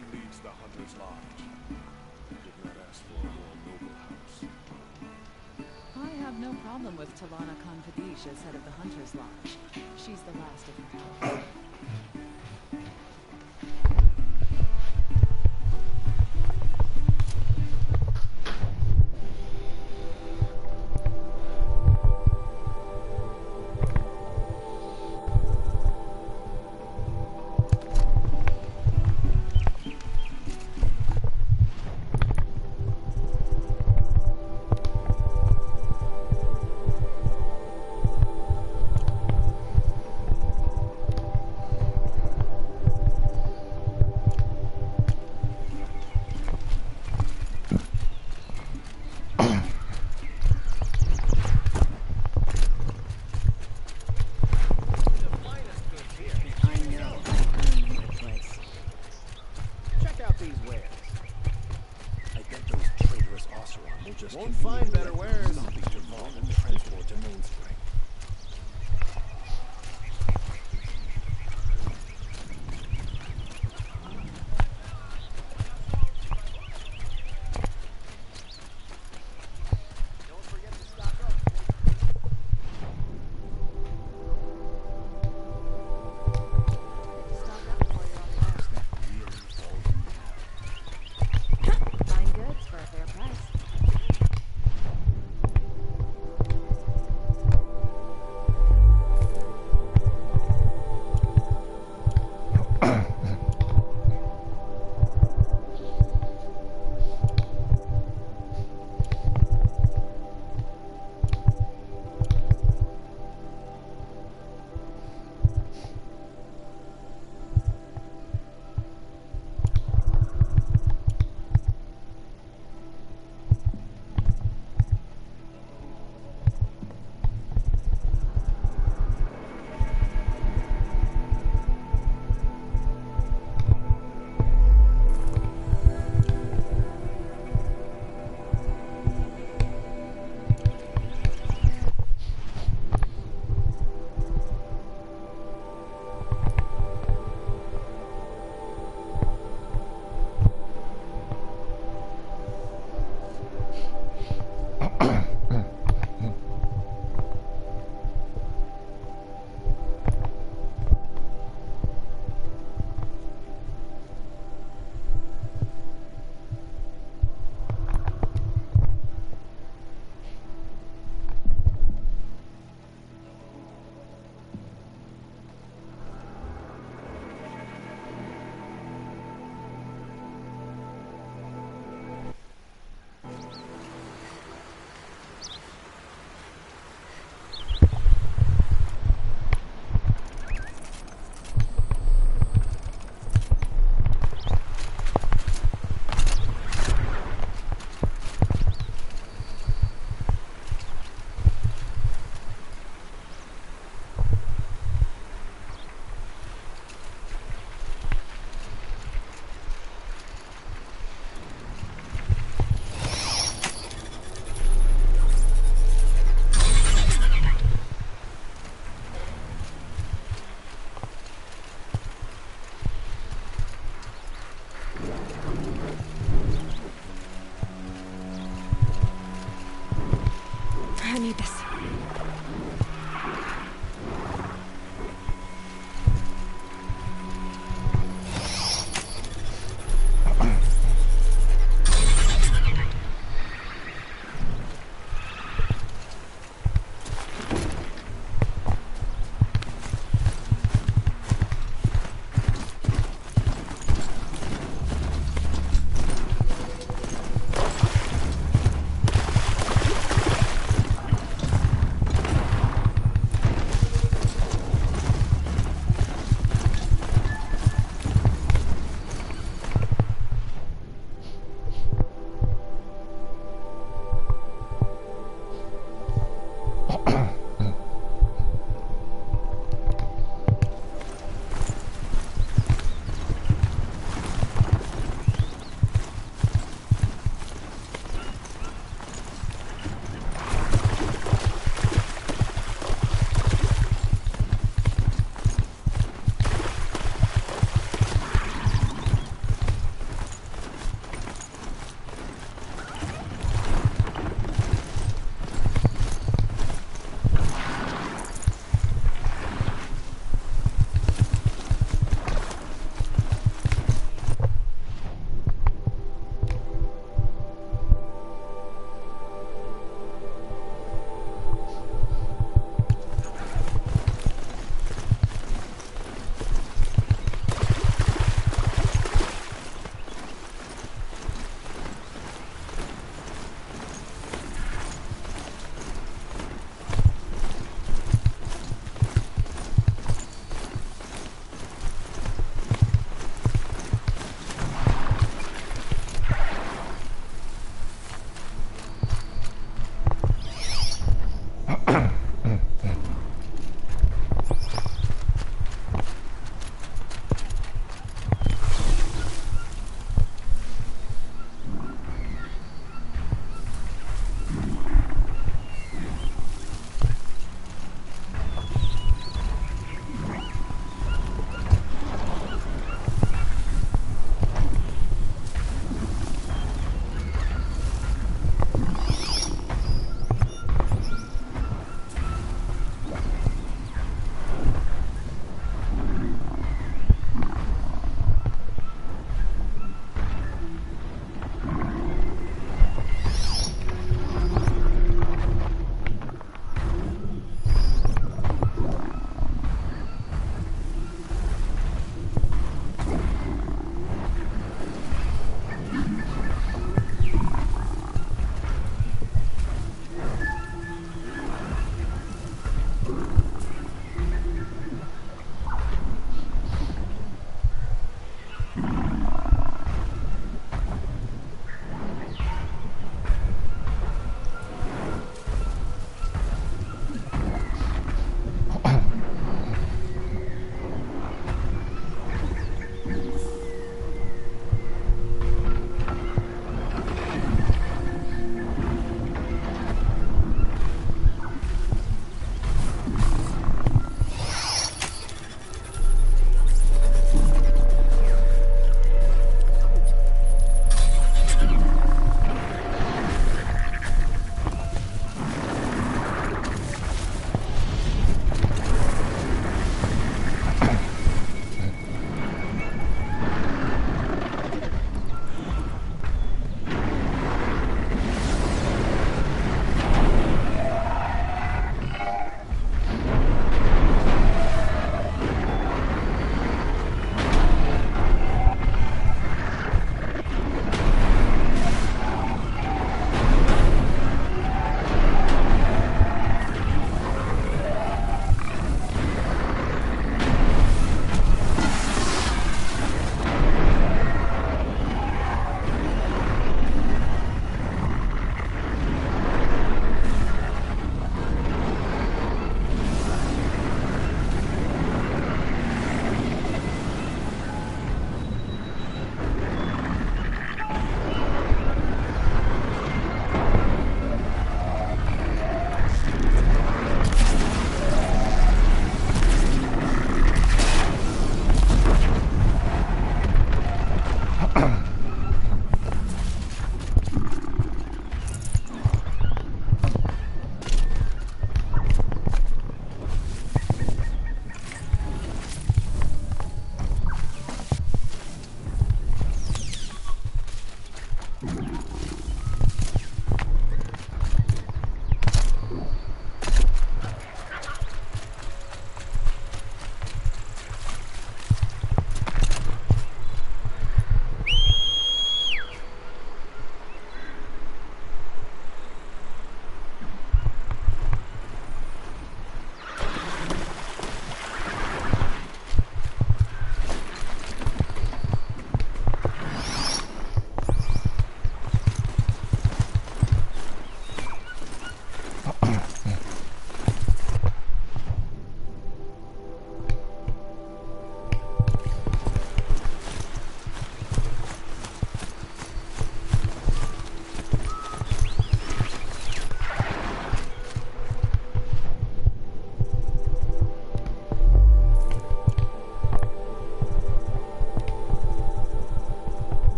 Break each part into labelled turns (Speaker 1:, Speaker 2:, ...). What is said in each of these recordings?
Speaker 1: man leads the Hunter's Lodge. I did not ask for a more noble house.
Speaker 2: I have no problem with Talana Confidence as head of the Hunter's Lodge. She's the last of her house.
Speaker 1: Won't find better wares. Long and transport to mainspring. Don't forget to stock up.
Speaker 3: Stock up for your fine goods for a fair price.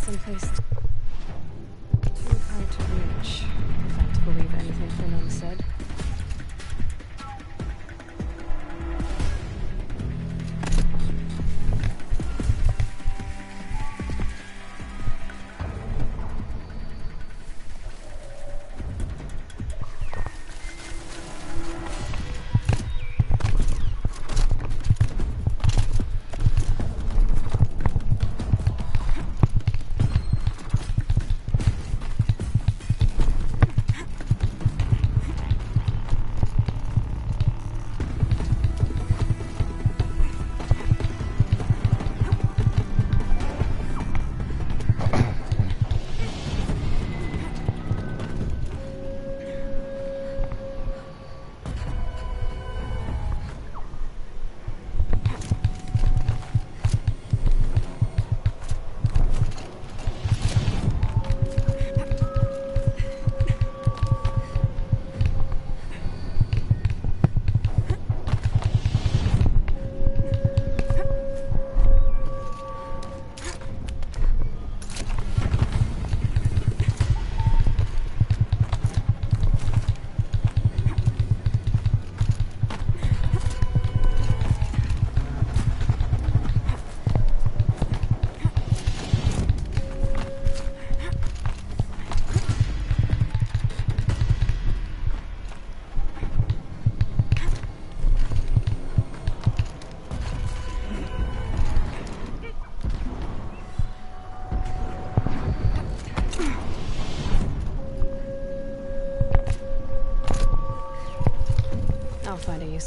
Speaker 3: someplace too hard to reach, if I'm to believe anything Fernand said.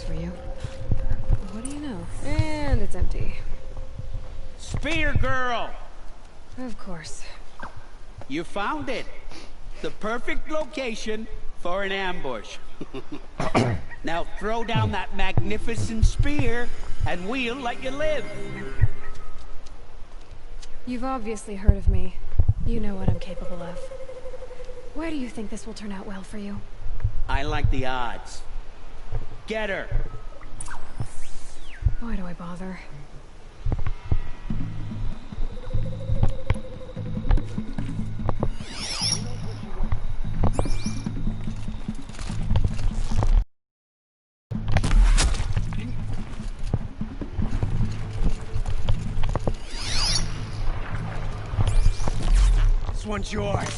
Speaker 3: this for you. What do you know? And it's empty.
Speaker 4: Spear girl!
Speaker 3: Of course.
Speaker 4: You found it. The perfect location for an ambush. Now throw down that magnificent spear, and we'll let you live.
Speaker 3: You've obviously heard of me. You know what I'm capable of. Why do you think this will turn out well for you?
Speaker 4: I like the odds. Get her.
Speaker 3: Why do I bother?
Speaker 5: This one's yours.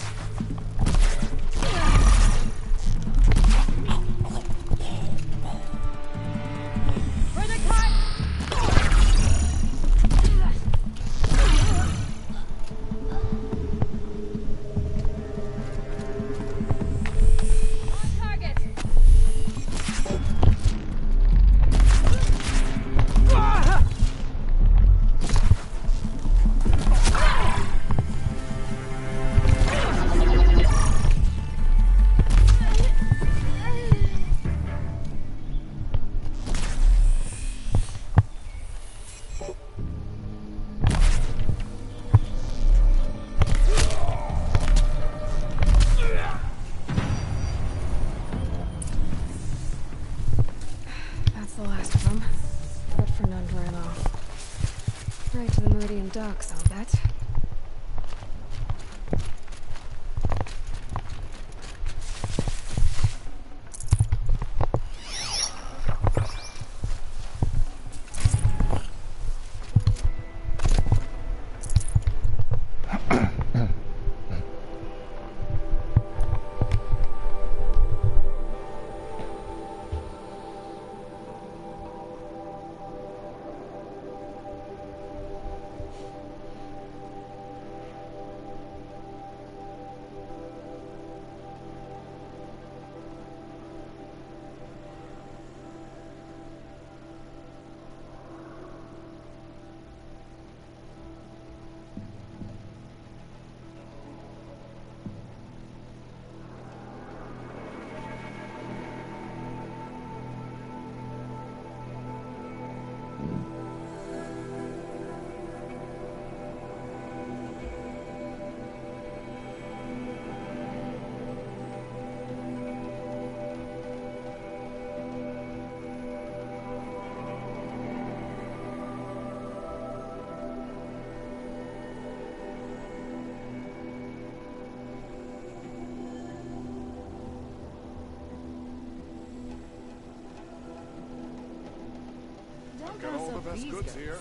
Speaker 3: Docks, I'll bet.
Speaker 1: Got all the best goods here.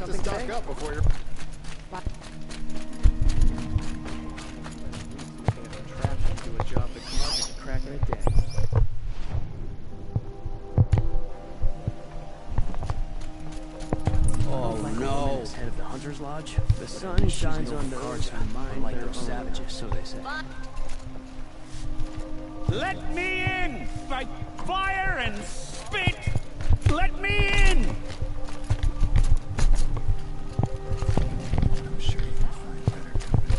Speaker 1: Stock up before you're...
Speaker 5: Do a job that comes at the crack of a day.
Speaker 4: Oh no!
Speaker 5: Head of the Hunter's Lodge. The sun shines on those who mind
Speaker 4: like
Speaker 5: their
Speaker 4: those
Speaker 5: own.
Speaker 4: savages, so they say. Let me in! By fire and spit! Let me in!
Speaker 5: I'm sure you can find better company.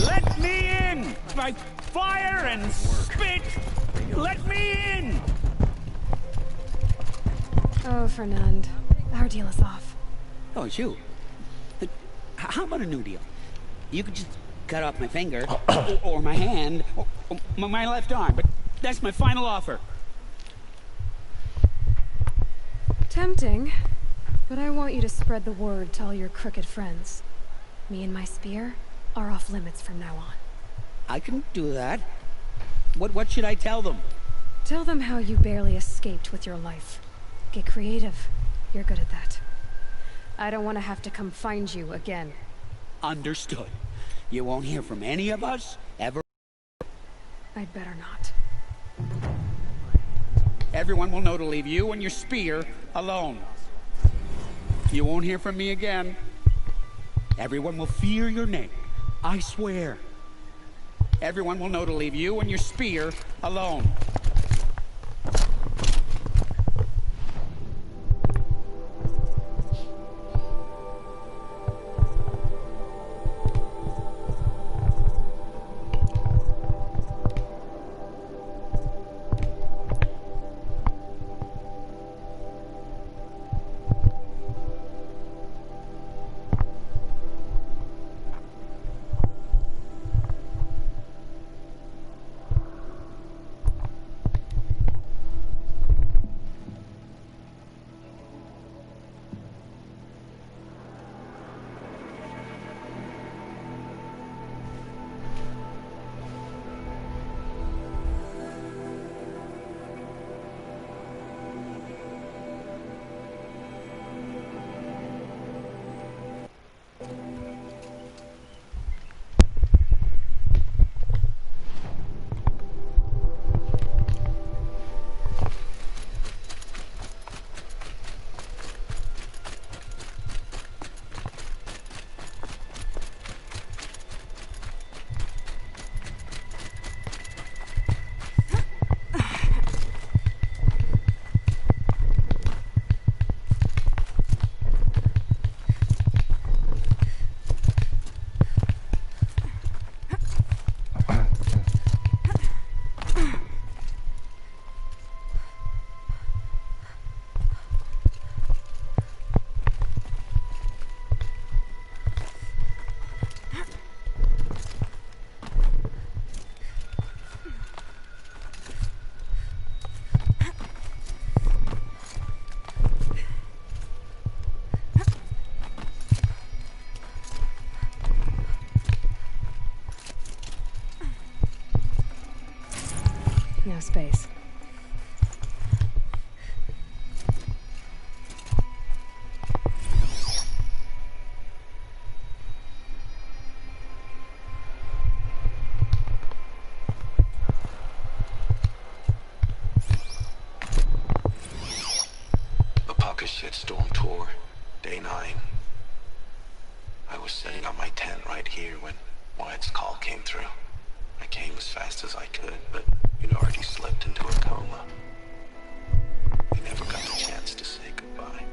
Speaker 4: Let me in! By fire and spit! Let me in!
Speaker 3: Oh, Fernand. Our deal is off.
Speaker 4: Oh, it's you. How about a new deal? You could just cut off my finger, or my hand, or my left arm, but that's my final offer.
Speaker 3: Tempting, but I want you to spread the word to all your crooked friends. Me and my spear are off limits from now on.
Speaker 4: I can do that. What should I tell them?
Speaker 3: Tell them how you barely escaped with your life. Get creative. You're good at that. I don't want to have to come find you again.
Speaker 4: Understood. You won't hear from any of us ever.
Speaker 3: I'd better not.
Speaker 4: Everyone will know to leave you and your spear alone. You won't hear from me again. Everyone will fear your name. I swear. Everyone will know to leave you and your spear alone.
Speaker 3: No space.
Speaker 1: The pocket shitstorm tour, day 9. I was setting up my tent right here when Wyatt's call came through. I came as fast as I could, but you'd already slipped into a coma. We never got the chance to say goodbye.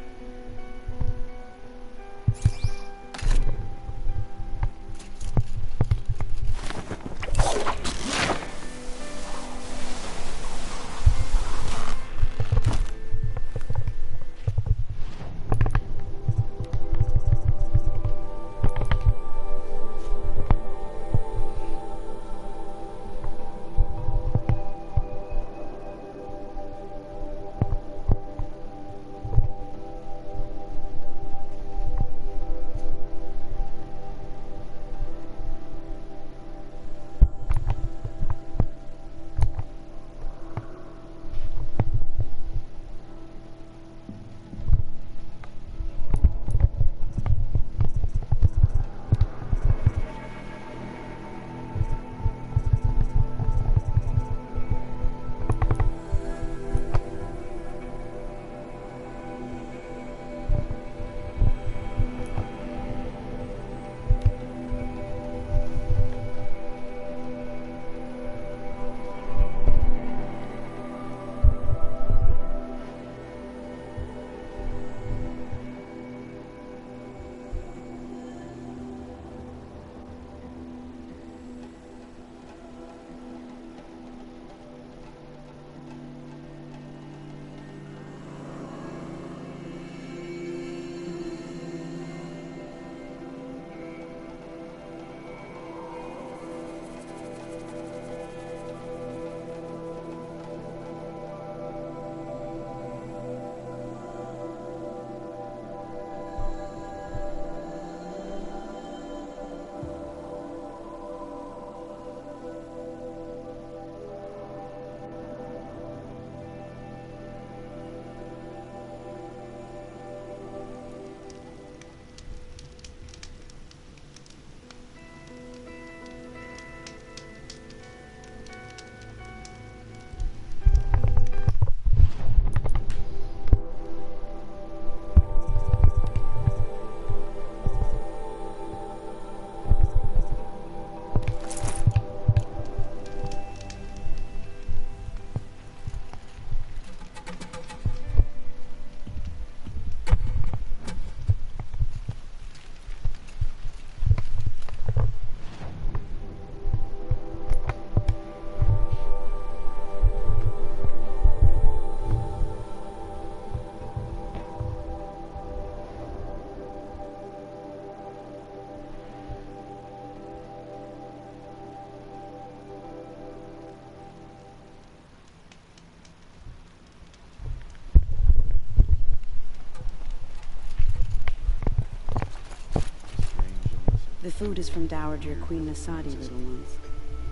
Speaker 6: The food is from Dowager Queen Nasadi, little ones.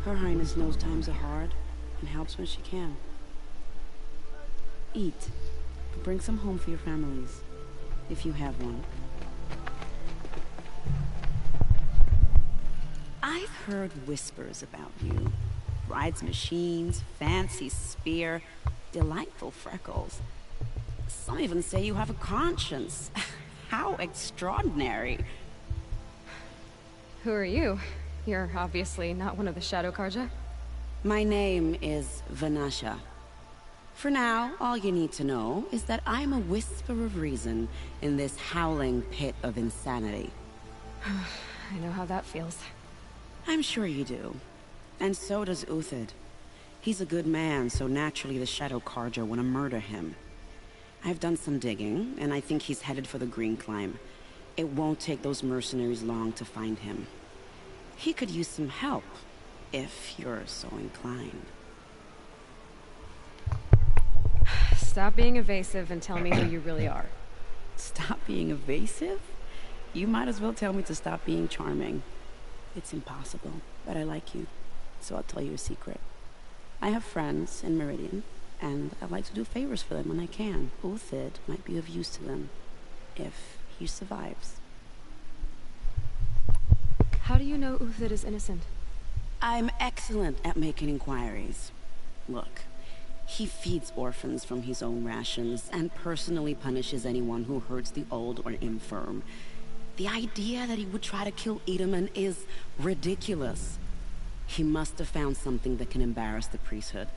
Speaker 6: Her Highness knows times are hard and helps when she can. Eat, but bring some home for your families, if you have one. I've heard whispers about you. Rides machines, fancy spear, delightful freckles. Some even say you have a conscience. How extraordinary.
Speaker 3: Who are you? You're obviously not one of the Shadow Karja.
Speaker 6: My name is Vanasha. For now, all you need to know is that I'm a whisper of reason in this howling pit of insanity.
Speaker 3: I know how that feels.
Speaker 6: I'm sure you do. And so does Uthid. He's a good man, so naturally the Shadow Karja want to murder him. I've done some digging, and I think he's headed for the Green Climb. It won't take those mercenaries long to find him. He could use some help, if you're so inclined.
Speaker 3: Stop being evasive and tell me who you really are.
Speaker 6: Stop being evasive? You might as well tell me to stop being charming. It's impossible, but I like you, so I'll tell you a secret. I have friends in Meridian, and I like to do favors for them when I can. Uthid might be of use to them, if he survives.
Speaker 3: How do you know Uthid is innocent?
Speaker 6: I'm excellent at making inquiries. Look, he feeds orphans from his own rations and personally punishes anyone who hurts the old or infirm. The idea that he would try to kill Edaman is ridiculous. He must have found something that can embarrass the priesthood.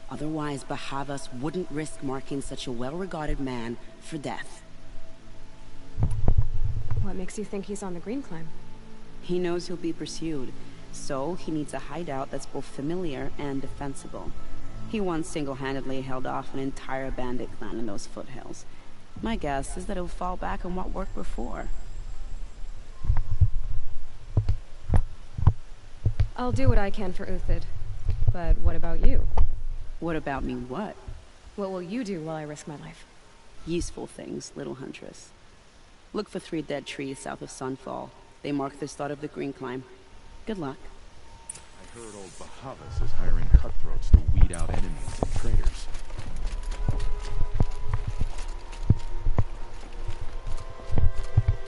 Speaker 6: Otherwise, Bahavas wouldn't risk marking such a well-regarded man for death.
Speaker 3: What makes you think he's on the Green Climb?
Speaker 6: He knows he'll be pursued, so he needs a hideout that's both familiar and defensible. He once single-handedly held off an entire bandit clan in those foothills. My guess is that he'll fall back on what worked before.
Speaker 3: I'll do what I can for Uthid. But what about you?
Speaker 6: What about me what?
Speaker 3: What will you do while I risk my life?
Speaker 6: Useful things, little huntress. Look for 3 dead trees south of Sunfall. They mark the start of the Green Climb. Good luck.
Speaker 7: I heard old Bahavas is hiring cutthroats to weed out enemies and traitors.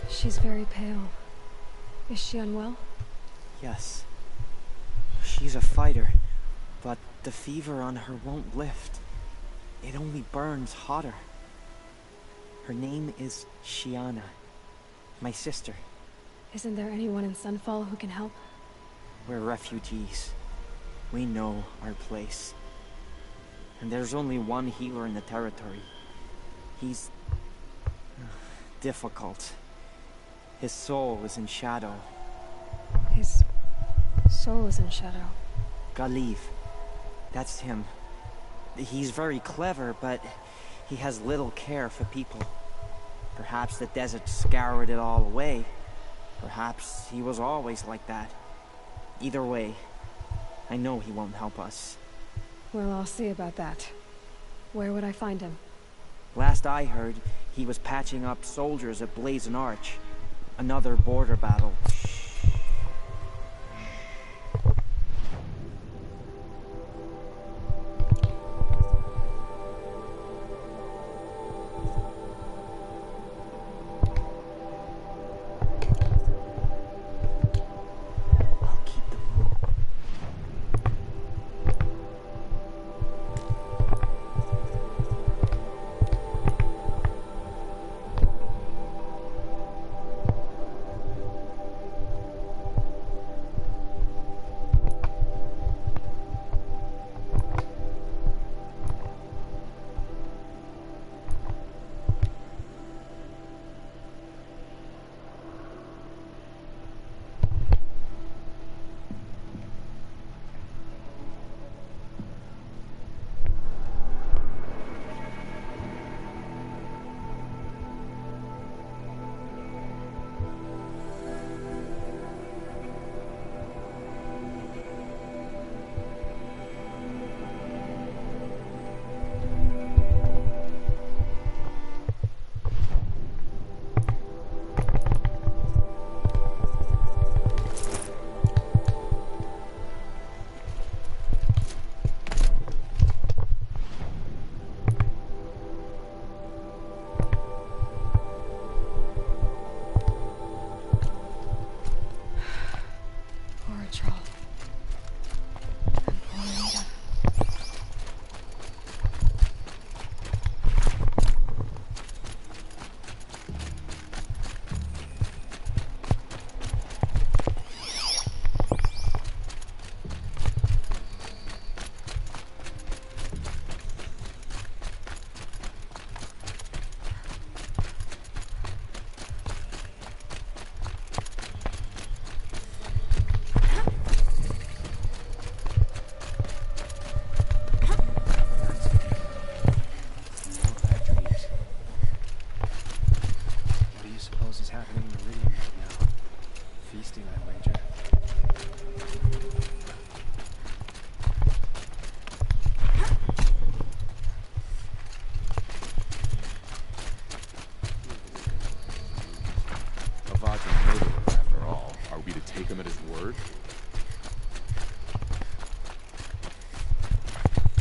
Speaker 3: She's very pale. Is she unwell?
Speaker 5: Yes. She's a fighter, but the fever on her won't lift. It only burns hotter. Her name is Shiana, my sister.
Speaker 3: Isn't there anyone in Sunfall who can help?
Speaker 5: We're refugees. We know our place. And there's only one healer in the territory. He's difficult. His soul is in shadow.
Speaker 3: His soul is in shadow.
Speaker 5: Galiv. That's him. He's very clever, but he has little care for people. Perhaps the desert scoured it all away. Perhaps he was always like that. Either way, I know he won't help us.
Speaker 3: Well, I'll see about that. Where would I find him?
Speaker 5: Last I heard, he was patching up soldiers at Blazon Arch. Another border battle.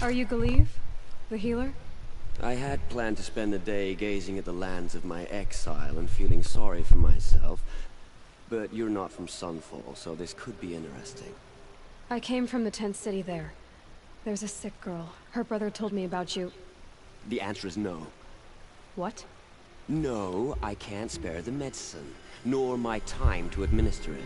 Speaker 3: Are you Galeev, the healer?
Speaker 8: I had planned to spend the day gazing at the lands of my exile and feeling sorry for myself. But you're not from Sunfall, so this could be interesting.
Speaker 3: I came from the tent city there. There's a sick girl. Her brother told me about you.
Speaker 8: The answer is no.
Speaker 3: What?
Speaker 8: No, I can't spare the medicine, nor my time to administer it.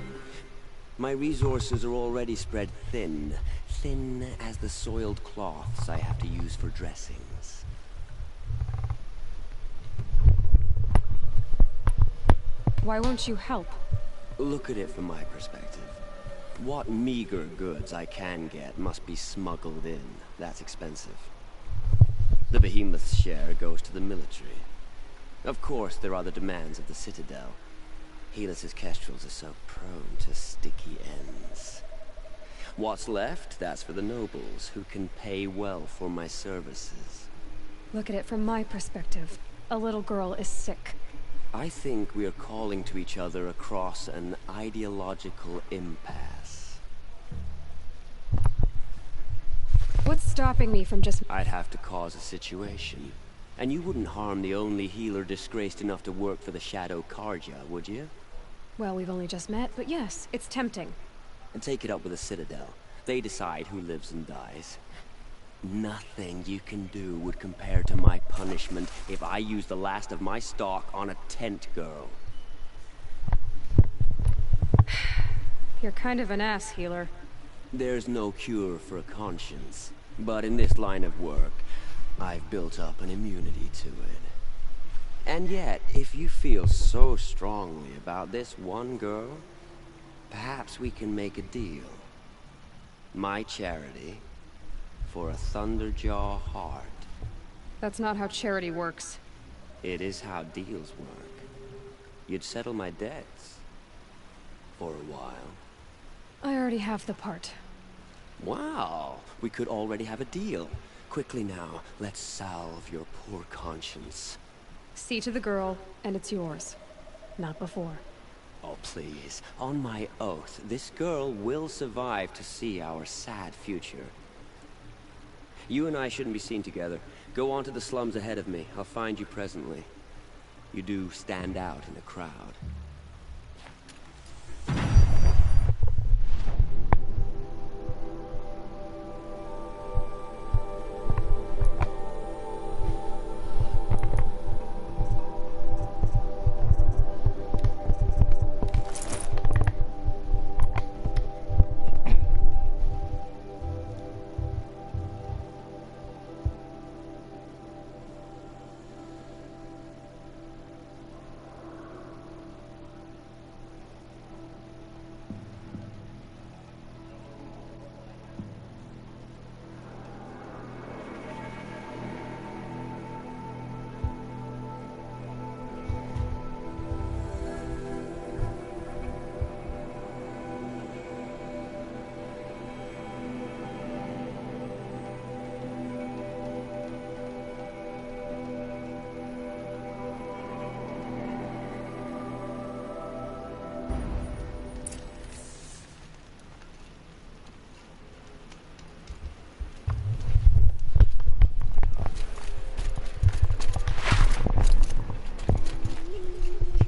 Speaker 8: My resources are already spread thin. Thin as the soiled cloths I have to use for dressings.
Speaker 3: Why won't you help?
Speaker 8: Look at it from my perspective. What meager goods I can get must be smuggled in. That's expensive. The behemoth's share goes to the military. Of course, there are the demands of the Citadel. Helis's kestrels are so prone to sticky ends. What's left, that's for the nobles, who can pay well for my services.
Speaker 3: Look at it from my perspective. A little girl is sick.
Speaker 8: I think we are calling to each other across an ideological impasse.
Speaker 3: What's stopping me from just...
Speaker 8: I'd have to cause a situation. And you wouldn't harm the only healer disgraced enough to work for the Shadow Karja, would you?
Speaker 3: Well, we've only just met, but yes, it's tempting.
Speaker 8: And take it up with the Citadel. They decide who lives and dies. Nothing you can do would compare to my punishment if I use the last of my stock on a tent girl.
Speaker 3: You're kind of an ass, healer.
Speaker 8: There's no cure for a conscience. But in this line of work, I've built up an immunity to it. And yet, if you feel so strongly about this one girl, perhaps we can make a deal. My charity for a Thunderjaw heart.
Speaker 3: That's not how charity works.
Speaker 8: It is how deals work. You'd settle my debts. For a while.
Speaker 3: I already have the part.
Speaker 8: Wow, we could already have a deal. Quickly now, let's salve your poor conscience.
Speaker 3: See to the girl, and it's yours. Not before.
Speaker 8: Oh, please. On my oath, this girl will survive to see our sad future. You and I shouldn't be seen together. Go on to the slums ahead of me. I'll find you presently. You do stand out in a crowd.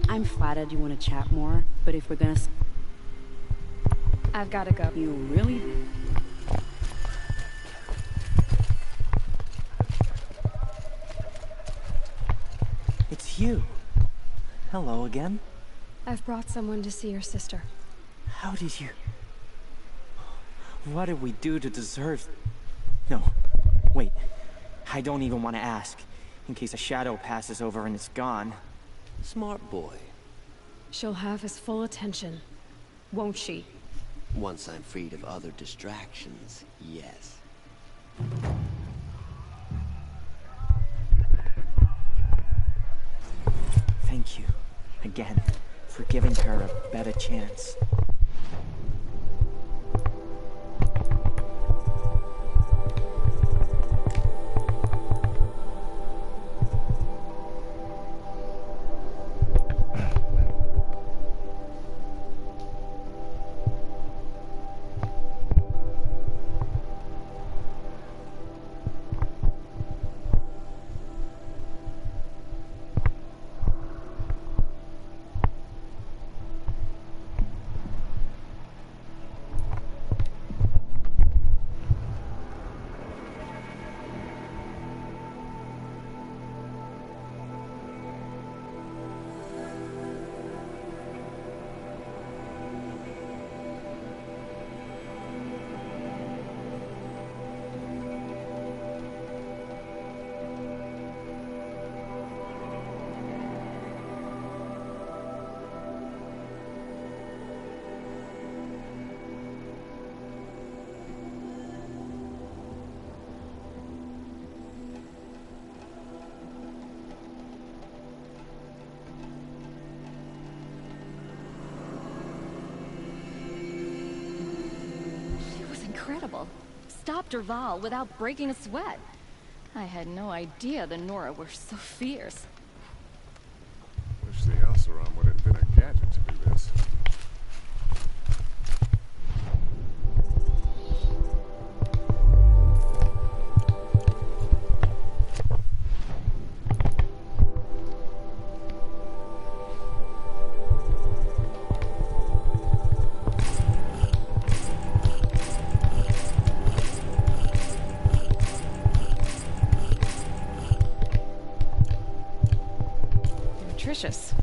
Speaker 6: I'm flattered you want to chat more, but if we're gonna...
Speaker 3: I've gotta go.
Speaker 6: You really...
Speaker 5: It's you. Hello again.
Speaker 3: I've brought someone to see your sister.
Speaker 5: How did you... What did we do to deserve... No. Wait. I don't even want to ask. In case a shadow passes over and it's gone.
Speaker 8: Smart boy.
Speaker 3: She'll have his full attention, won't she?
Speaker 8: Once I'm freed of other distractions, yes.
Speaker 5: Thank you, again, for giving her a better chance.
Speaker 9: incredible. Stopped Derval without breaking a sweat. I had no idea the Nora were so fierce.
Speaker 7: Wish the Elsaron would invent a gadget to do this.
Speaker 9: Nutritious.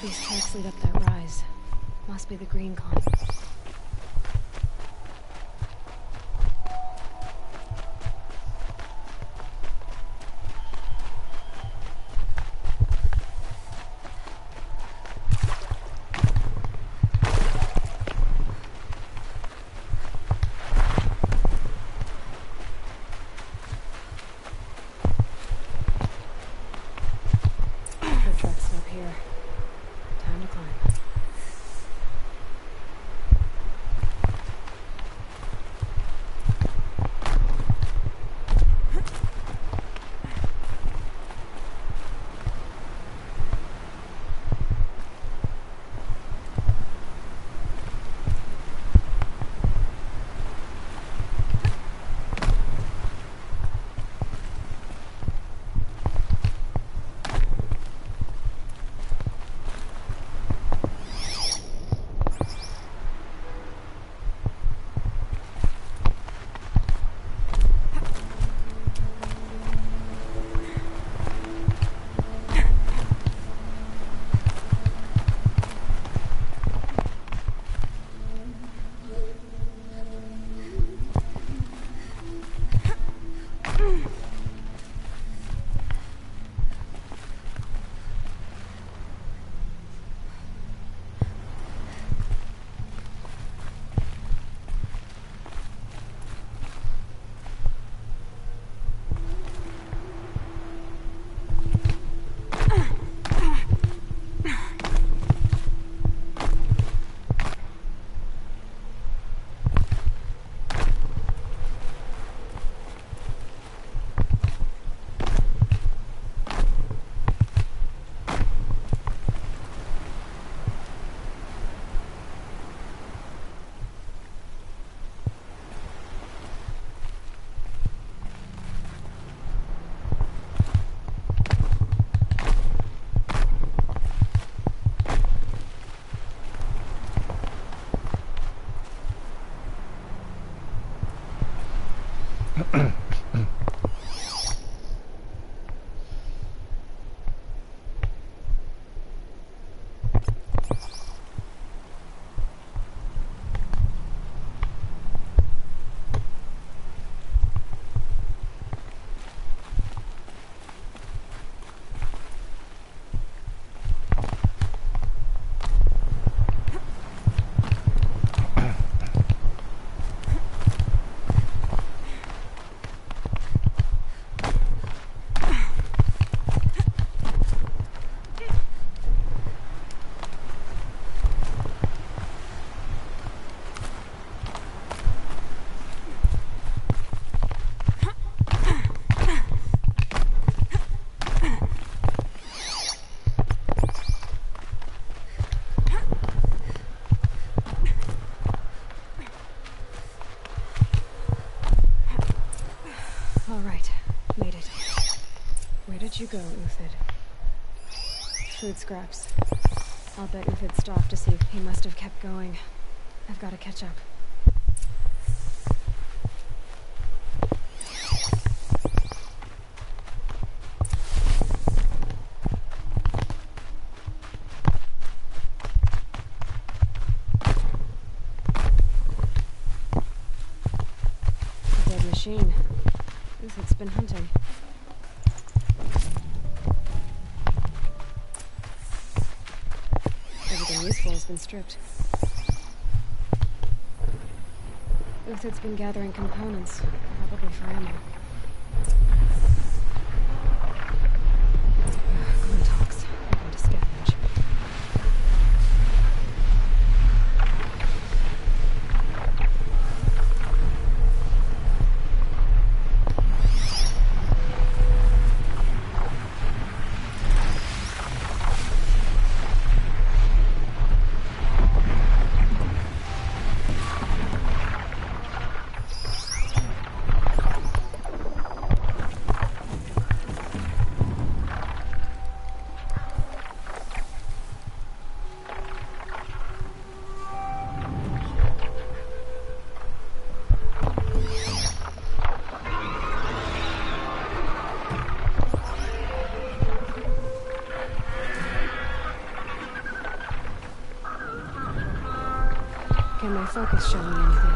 Speaker 3: These tracks lead up that rise. Must be the green con. here. Time to climb. You go, Uthid. Food scraps. I'll bet Uthid stopped to see if he must have kept going. I've got to catch up. A dead machine. Uthid's been hunting. Useful has been stripped. Uthid's been gathering components, probably for ammo. Glintox. I'm going to scavenge. Can my focus show me anything?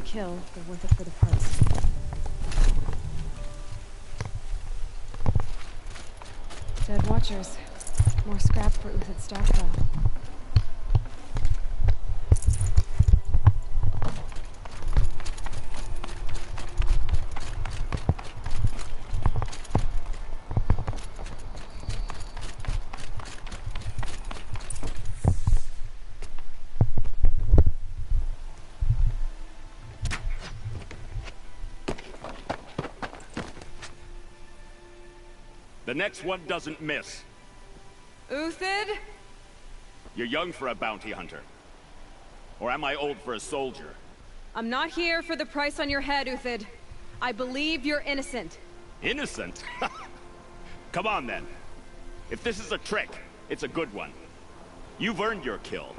Speaker 3: easy kill, but worth it for the parts. Dead watchers. More scrap for Uthid's stockpile.
Speaker 10: The next one doesn't miss.
Speaker 3: Uthid?
Speaker 10: You're young for a bounty hunter. Or am I old for a soldier?
Speaker 3: I'm not here for the price on your head, Uthid. I believe you're innocent.
Speaker 10: Innocent? Come on then. If this is a trick, it's a good one. You've earned your kill.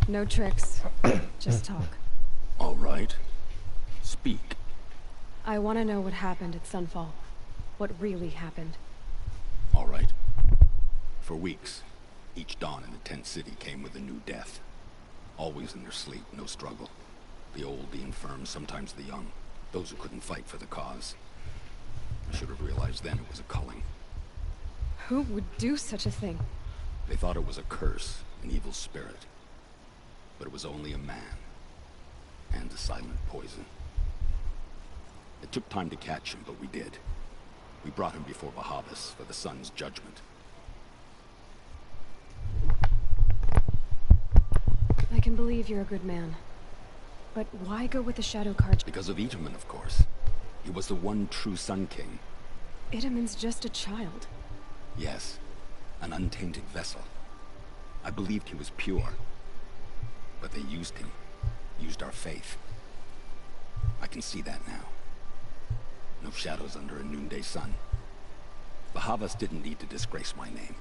Speaker 3: No tricks. Just talk.
Speaker 10: All right. Speak.
Speaker 3: I want to know what happened at Sunfall. What really happened.
Speaker 10: All right. For weeks, each dawn in the tent city came with a new death. Always in their sleep, no struggle. The old, the infirm, sometimes the young. Those who couldn't fight for the cause. I should have realized then it was a culling.
Speaker 3: Who would do such a thing?
Speaker 10: They thought it was a curse, an evil spirit. But it was only a man. And a silent poison. It took time to catch him, but we did. We brought him before Bahavas for the sun's judgment.
Speaker 3: I can believe you're a good man. But why go with the Shadow Card?
Speaker 10: Because of Itaman, of course. He was the one true Sun King.
Speaker 3: Itaman's just a child.
Speaker 10: Yes, an untainted vessel. I believed he was pure. But they used him. Used our faith. I can see that now. No shadows under a noonday sun. Bahavas didn't need to disgrace my name.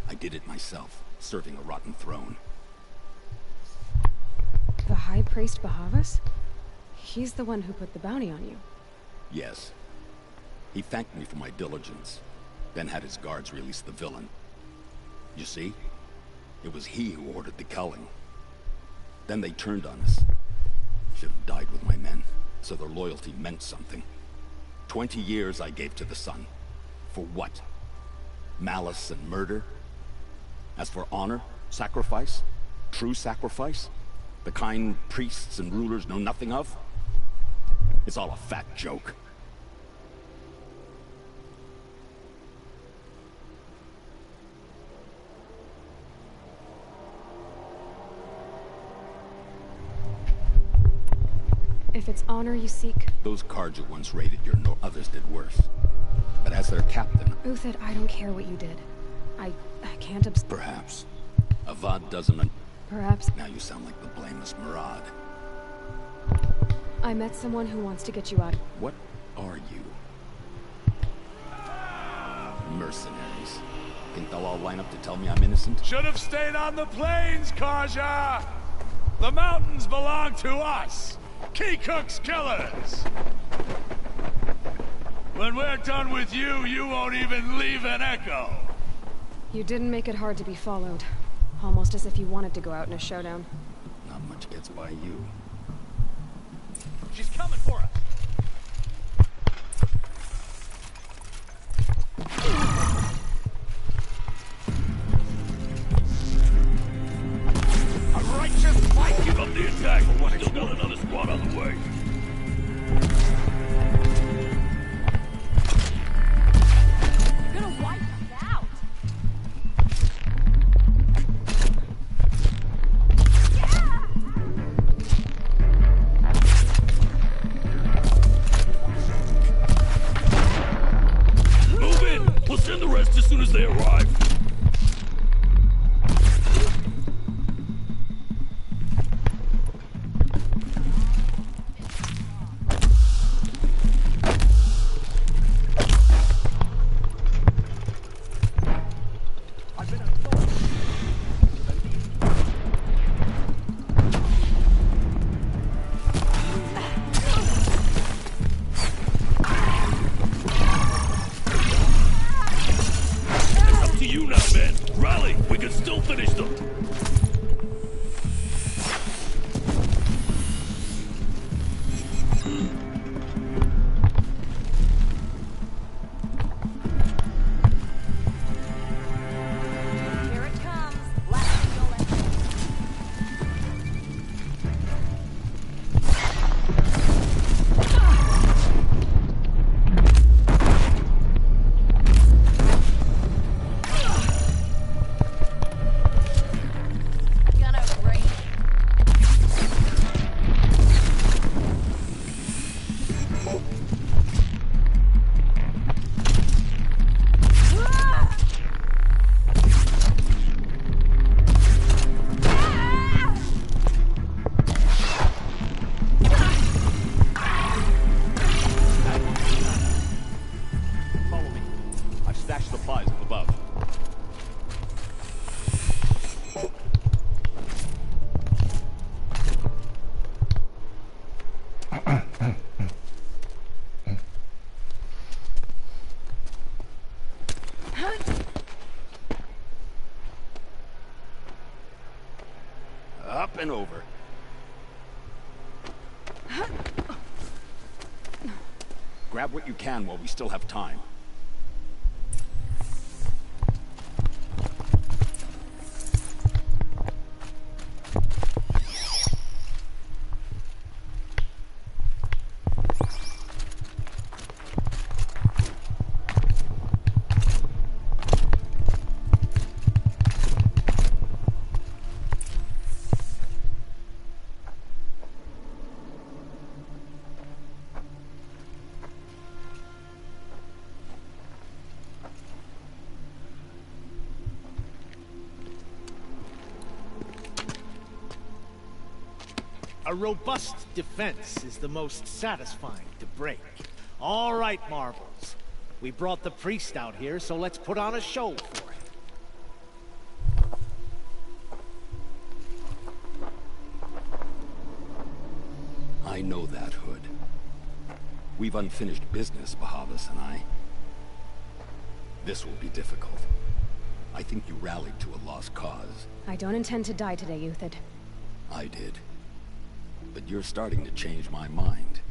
Speaker 10: I did it myself, serving a rotten throne.
Speaker 3: The High Priest Bahavas? He's the one who put the bounty on you.
Speaker 10: Yes. He thanked me for my diligence, then had his guards release the villain. You see? It was he who ordered the culling. Then they turned on us. Should have died with my men, so their loyalty meant something. 20 years I gave to the sun. For what? Malice and murder? As for honor, sacrifice, true sacrifice, the kind priests and rulers know nothing of, it's all a fat joke.
Speaker 3: If it's honor you seek...
Speaker 10: Those cards you once raided your north, others did worse. But as their captain...
Speaker 3: Uthid, I don't care what you did. I can't
Speaker 10: Perhaps. Avad doesn't...
Speaker 3: Perhaps.
Speaker 10: Now you sound like the blameless Murad.
Speaker 3: I met someone who wants to get you out.
Speaker 10: What are you? Mercenaries. Think they'll all line up to tell me I'm innocent?
Speaker 11: Should have stayed on the plains, Kaja! The mountains belong to us! Keycook's killers! When we're done with you, you won't even leave an echo!
Speaker 3: You didn't make it hard to be followed. Almost as if you wanted to go out in a showdown.
Speaker 10: Not much gets by you.
Speaker 11: She's coming for us! Contact! Still got another squad on the way.
Speaker 9: You're gonna wipe us out.
Speaker 11: Move in! We'll send the rest as soon as they arrive.
Speaker 10: Up and over. Grab what you can while we still have time.
Speaker 12: A robust defense is the most satisfying to break. All right, Marbles. We brought the priest out here, so let's put on a show for him.
Speaker 10: I know that, Hood. We've unfinished business, Bahavas and I. This will be difficult. I think you rallied to a lost cause.
Speaker 3: I don't intend to die today, Euthyd.
Speaker 10: I did. But you're starting to change my mind.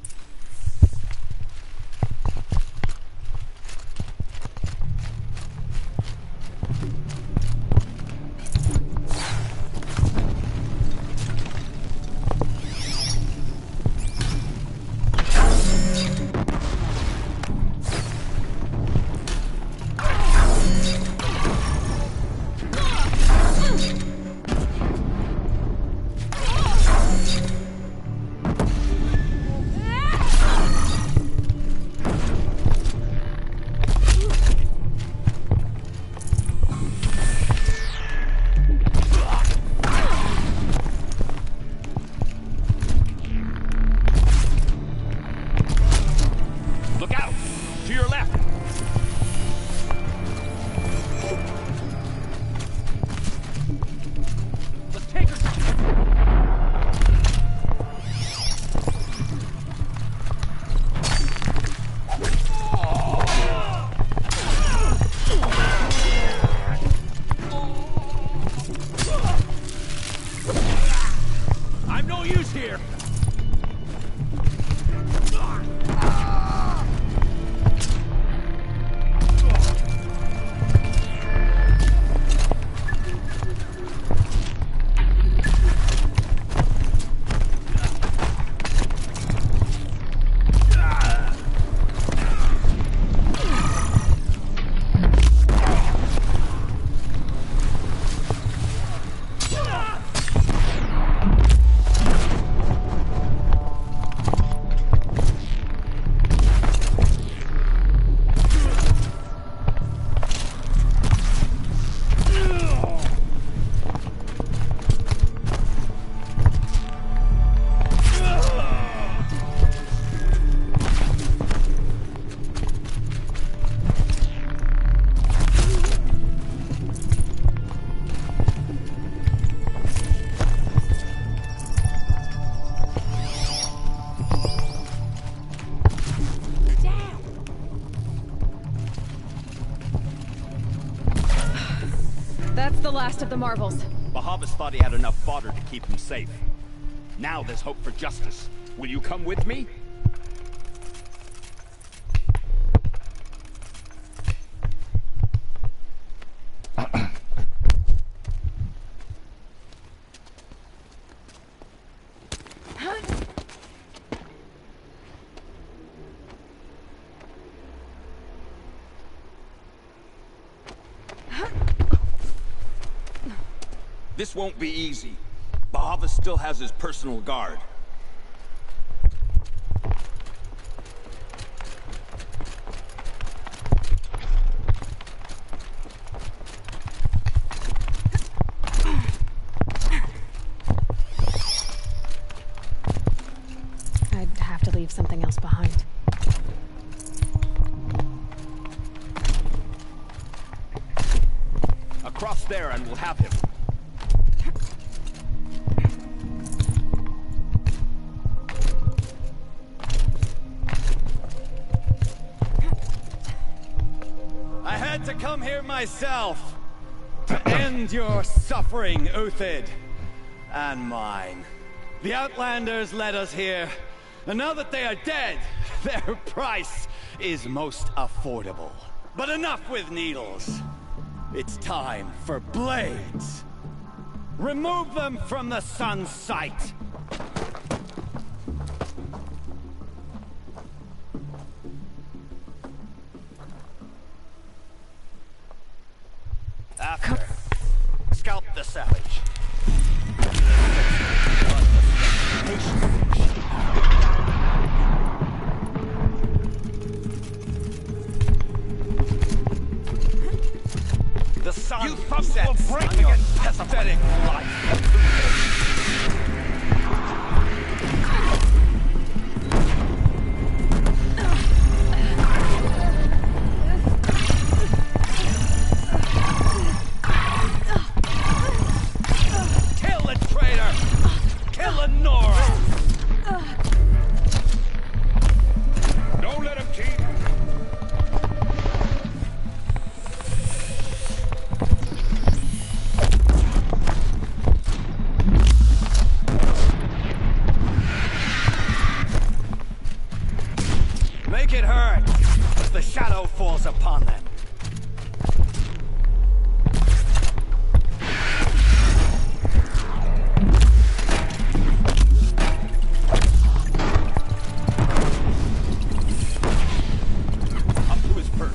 Speaker 3: rest of the marbles?
Speaker 10: Bahavas thought he had enough fodder to keep him safe. Now there's hope for justice. Will you come with me? This won't be easy. Bahava still has his personal guard.
Speaker 3: I'd have to leave something else behind.
Speaker 10: Across there and we'll have him.
Speaker 13: To come here myself to end your suffering, Uthid, and mine. The Outlanders led us here, and now that they are dead, their price is most affordable. But enough with needles. It's time for blades. Remove them from the sun's sight. After, scalp the savage. The sun sets on your pathetic life. Make it hurt as the shadow falls upon them. Up to his perch.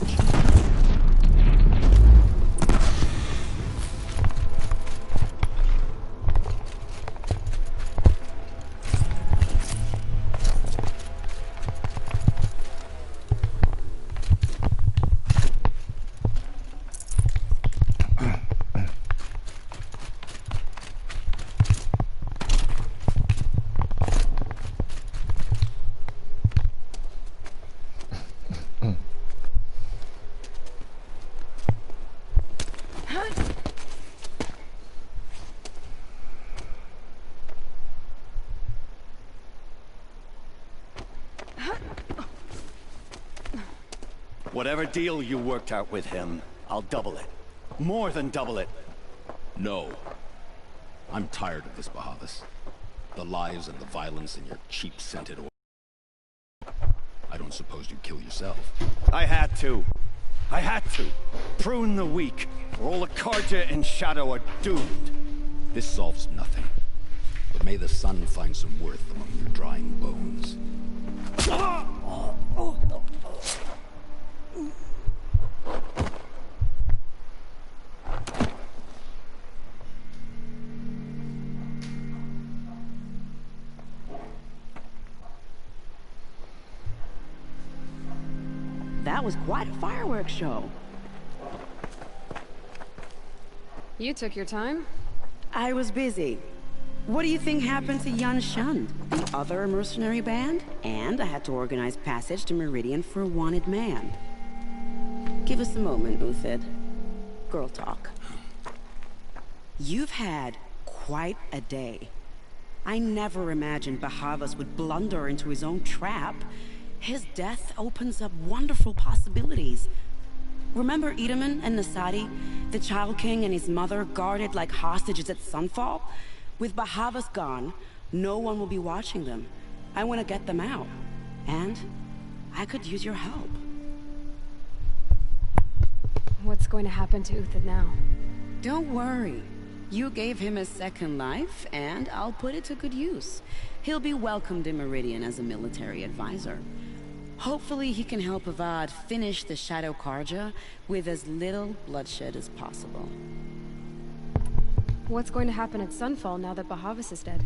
Speaker 13: Whatever deal you worked out with him, I'll double it. More than double it.
Speaker 10: No. I'm tired of this, Bahavas. The lies and the violence and your cheap-scented oil. I don't suppose you'd kill yourself.
Speaker 13: I had to. I had to. Prune the weak, or all the Karja in Shadow are doomed.
Speaker 10: This solves nothing. But may the sun find some worth among your drying bones.
Speaker 6: That was quite a fireworks show.
Speaker 3: You took your time?
Speaker 6: I was busy. What do you think happened to Yan Shund, the other mercenary band? And I had to organize passage to Meridian for a wanted man. Give us a moment, Uthid. Girl talk. You've had quite a day. I never imagined Bahavas would blunder into his own trap. His death opens up wonderful possibilities. Remember Edaman and Nasadi? The Child King and his mother guarded like hostages at Sunfall? With Bahavas gone, no one will be watching them. I want to get them out. And I could use your help.
Speaker 3: What's going to happen to Uthid now?
Speaker 6: Don't worry. You gave him a second life, and I'll put it to good use. He'll be welcomed in Meridian as a military advisor. Hopefully he can help Avad finish the Shadow Karja with as little bloodshed as possible.
Speaker 3: What's going to happen at Sunfall now that Bahavas is dead?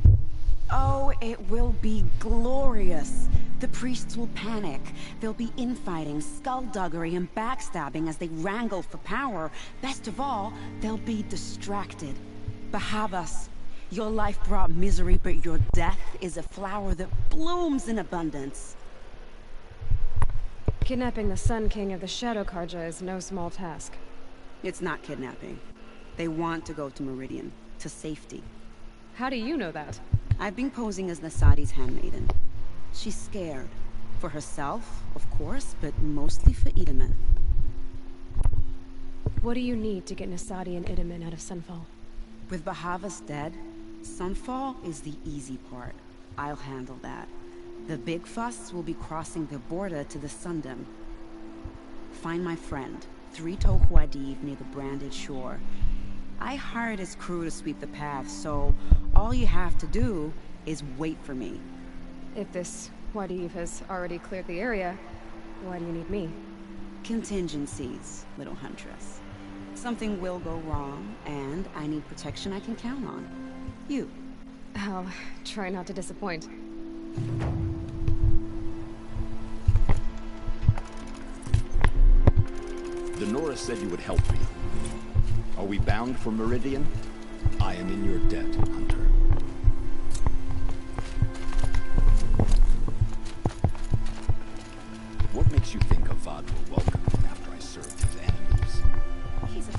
Speaker 6: Oh, it will be glorious. The priests will panic. There'll be infighting, skullduggery, and backstabbing as they wrangle for power. Best of all, they'll be distracted. Bahavas, your life brought misery, but your death is a flower that blooms in abundance.
Speaker 3: Kidnapping the Sun King of the Shadow Karja is no small task.
Speaker 6: It's not kidnapping. They want to go to Meridian, to safety.
Speaker 3: How do you know that?
Speaker 6: I've been posing as Nasadi's handmaiden. She's scared. For herself, of course, but mostly for Edaman.
Speaker 3: What do you need to get Nasadi and Edaman out of Sunfall?
Speaker 6: With Bahavas dead, Sunfall is the easy part. I'll handle that. The big fuss will be crossing the border to the Sundom. Find my friend, 3 Tohuadiv near the branded shore. I hired his crew to sweep the path, so all you have to do is wait for me.
Speaker 3: If this Wadiv has already cleared the area, why do you need me?
Speaker 6: Contingencies, little huntress. Something will go wrong, and I need protection I can count on. You.
Speaker 3: I'll try not to disappoint.
Speaker 10: The Nora said you would help me. Are we bound for Meridian? I am in your debt, Hunter. What makes you think Avad will welcome me after I served his enemies?
Speaker 6: He's a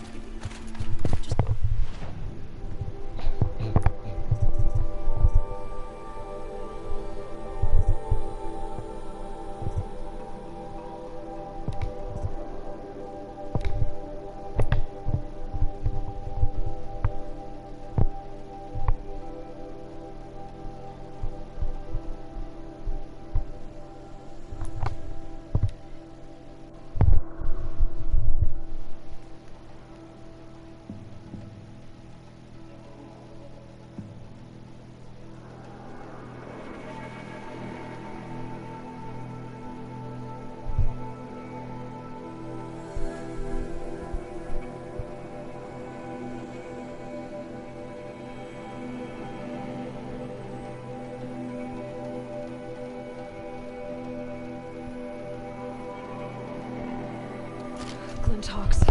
Speaker 3: Talks.